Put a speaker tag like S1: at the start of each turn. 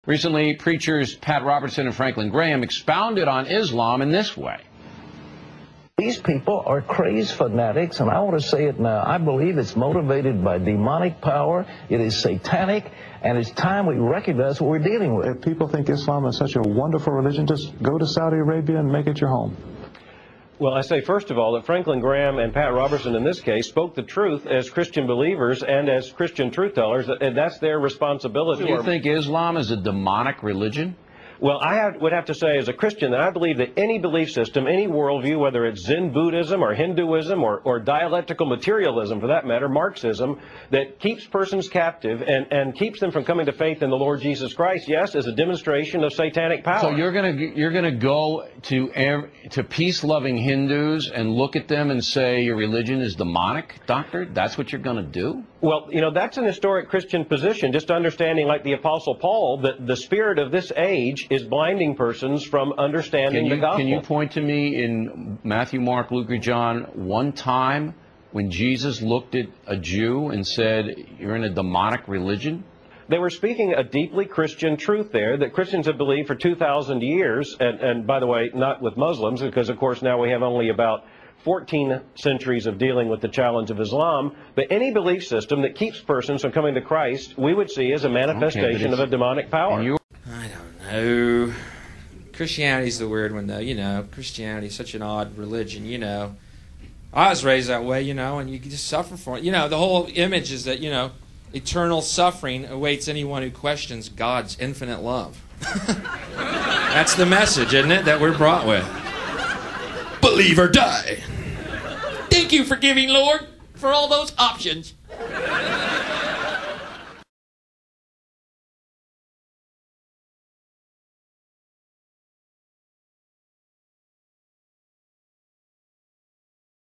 S1: Recently, preachers Pat Robertson and Franklin Graham expounded on Islam in this way.
S2: These people are crazed fanatics, and I want to say it now. I believe it's motivated by demonic power. It is satanic, and it's time we recognize what we're dealing with.
S3: If people think Islam is such a wonderful religion, just go to Saudi Arabia and make it your home.
S4: Well, I say, first of all, that Franklin Graham and Pat Robertson, in this case, spoke the truth as Christian believers and as Christian truth tellers, and that's their responsibility.
S1: Do you think Islam is a demonic religion?
S4: Well, would have to say, as a Christian, that I believe that any belief system, any worldview, whether it's Zen Buddhism or Hinduism or dialectical materialism, for that matter, Marxism, that keeps persons captive and keeps them from coming to faith in the Lord Jesus Christ, yes, is a demonstration of satanic power.
S1: So you're gonna go to peace-loving Hindus and look at them and say your religion is demonic, doctor? That's what you're gonna do?
S4: Well, you know, that's an historic Christian position, just understanding, like the Apostle Paul, that the spirit of this age is blinding persons from understanding the gospel.
S1: Can you point to me in Matthew, Mark, Luke, or John one time when Jesus looked at a Jew and said, you're in a demonic religion?
S4: They were speaking a deeply Christian truth there that Christians have believed for 2,000 years, and by the way, not with Muslims, because of course now we have only about 14 centuries of dealing with the challenge of Islam, but any belief system that keeps persons from coming to Christ, we would see as a manifestation of a demonic power.
S5: I don't know. Christianity's the weird one, though. You know, Christianity's such an odd religion, you know. I was raised that way, you know, and you just suffer for it. You know, the whole image is that, you know, eternal suffering awaits anyone who questions God's infinite love. That's the message, isn't it, that we're brought with? Believe or die. Thank you for giving, Lord, for all those options.